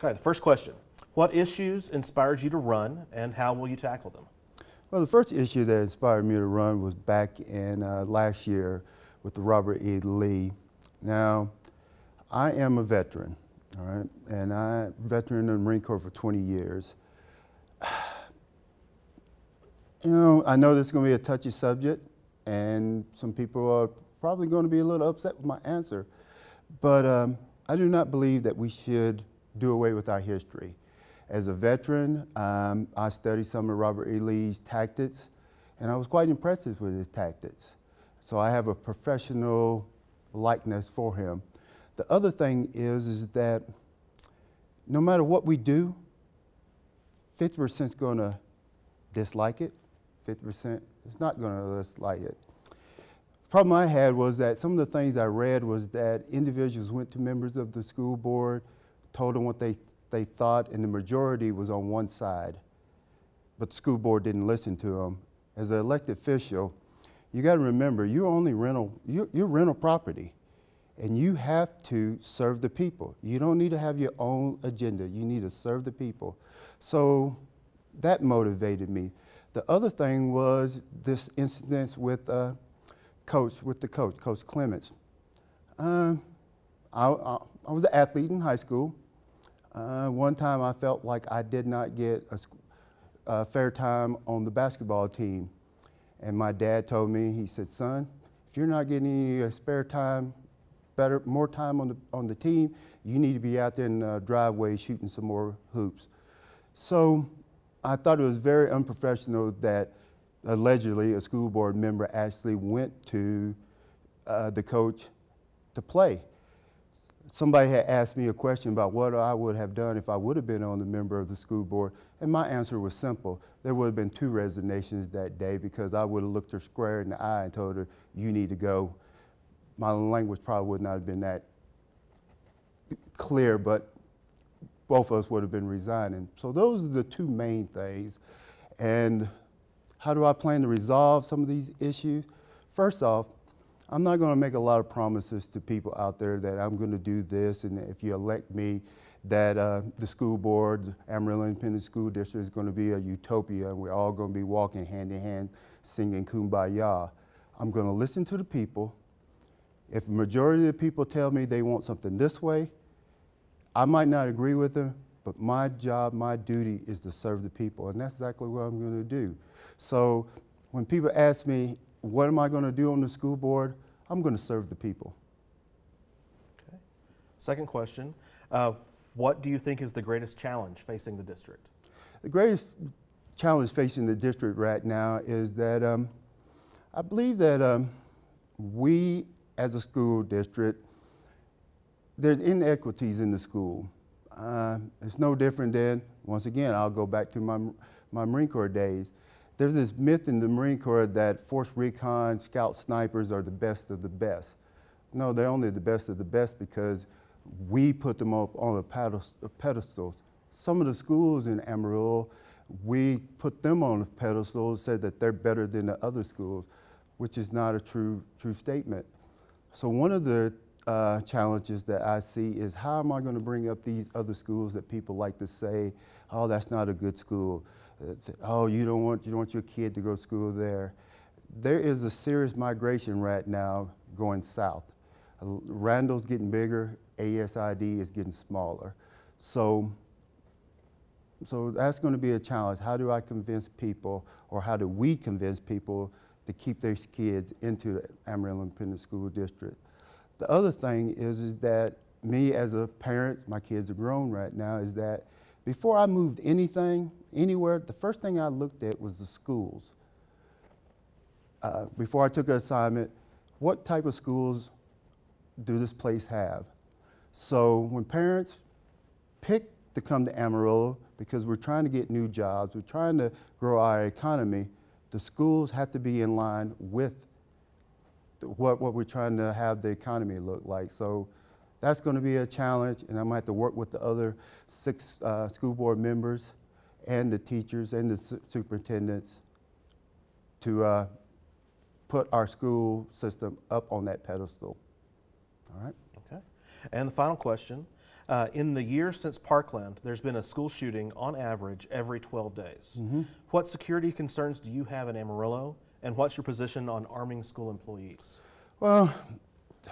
Okay, the first question. What issues inspired you to run, and how will you tackle them? Well, the first issue that inspired me to run was back in last year with the Robert E. Lee. Now, I am a veteran, all right, and I'm a veteran in the Marine Corps for 20 years. You know, I know this is going to be a touchy subject, and some people are probably going to be a little upset with my answer, but I do not believe that we should do away with our history. As a veteran, I studied some of Robert E. Lee's tactics, and I was quite impressed with his tactics. So I have a professional likeness for him. The other thing is that no matter what we do, 50% is going to dislike it, 50% is not going to dislike it. The problem I had was that some of the things I read was that individuals went to members of the school board, told them what they thought, and the majority was on one side, but the school board didn't listen to them. As an elected official, you got to remember, you're rental property, and you have to serve the people. You don't need to have your own agenda. You need to serve the people. So that motivated me. The other thing was this incident with Coach Clements. I was an athlete in high school. One time I felt like I did not get a fair time on the basketball team. And my dad told me, he said, son, if you're not getting any spare time, more time on the team, you need to be out there in the driveway shooting some more hoops. So I thought it was very unprofessional that allegedly a school board member actually went to the coach to play. Somebody had asked me a question about what I would have done if I would have been on the member of the school board, and my answer was simple. There would have been 2 resignations that day because I would have looked her square in the eye and told her, you need to go. My language probably would not have been that clear, but both of us would have been resigning. So those are the 2 main things. And how do I plan to resolve some of these issues? First off, I'm not going to make a lot of promises to people out there that I'm going to do this, and if you elect me, that the school board, Amarillo Independent School District, is going to be a utopia, and we're all going to be walking hand in hand singing Kumbaya. I'm going to listen to the people. If the majority of the people tell me they want something this way, I might not agree with them, but my job, my duty is to serve the people, and that's exactly what I'm going to do. So when people ask me, what am I going to do on the school board? I'm going to serve the people. Okay. Second question, what do you think is the greatest challenge facing the district? The greatest challenge facing the district right now is that I believe that we as a school district, there's inequities in the school. It's no different than, once again, I'll go back to my Marine Corps days. There's this myth in the Marine Corps that force recon scout snipers are the best of the best. No, they're only the best of the best because we put them up on a pedestal. Some of the schools in Amarillo, we put them on a pedestal, said that they're better than the other schools, which is not a true statement. So one of the challenges that I see is how am I going to bring up these other schools that people like to say, oh, that's not a good school. Oh, you don't want your kid to go to school there. There is a serious migration right now going south. Randall's getting bigger, ASID is getting smaller. So that's going to be a challenge. How do I convince people, or how do we convince people to keep their kids into the Amarillo Independent School District? The other thing is that me as a parent, my kids are grown right now, is that before I moved anywhere, the first thing I looked at was the schools. Before I took an assignment, what type of schools do this place have? So when parents pick to come to Amarillo because we're trying to get new jobs, we're trying to grow our economy, the schools have to be in line with what we're trying to have the economy look like. So that's going to be a challenge, and I'm going to have to work with the other 6 school board members and the teachers and the superintendents to put our school system up on that pedestal. All right? Okay. And the final question, In the year since Parkland, there's been a school shooting on average every 12 days. What security concerns do you have in Amarillo, and what's your position on arming school employees? Well,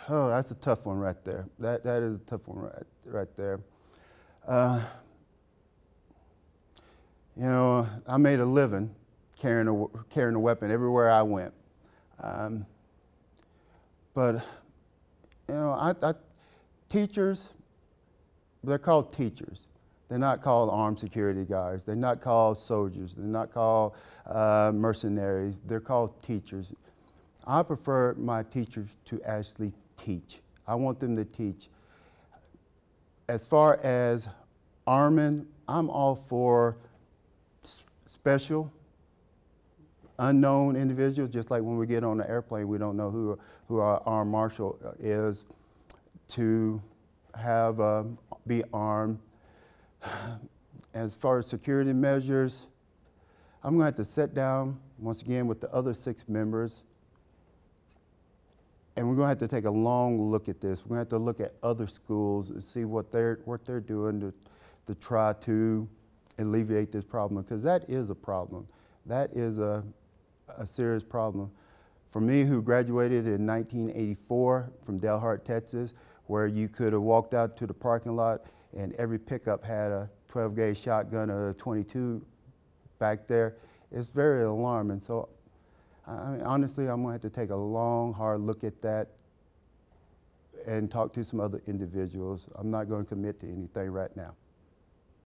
that's a tough one right there. That is a tough one right there. You know, I made a living carrying a weapon everywhere I went. But you know, teachers, they're called teachers. They're not called armed security guards. They're not called soldiers. They're not called mercenaries. They're called teachers. I prefer my teachers to actually teach. I want them to teach. As far as arming, I'm all for special, unknown individuals, just like when we get on the airplane, we don't know who our armed marshal is, to have be armed. As far as security measures, I'm going to have to sit down once again with the other 6 members, and we're going to have to take a long look at this. We're going to have to look at other schools and see what they're doing to try to alleviate this problem, because that is a problem. That is a serious problem. For me, who graduated in 1984 from Delhart, Texas, where you could have walked out to the parking lot and every pickup had a 12-gauge shotgun or a 22 back there, it's very alarming. So, I mean, honestly, I'm going to have to take a long, hard look at that and talk to some other individuals. I'm not going to commit to anything right now.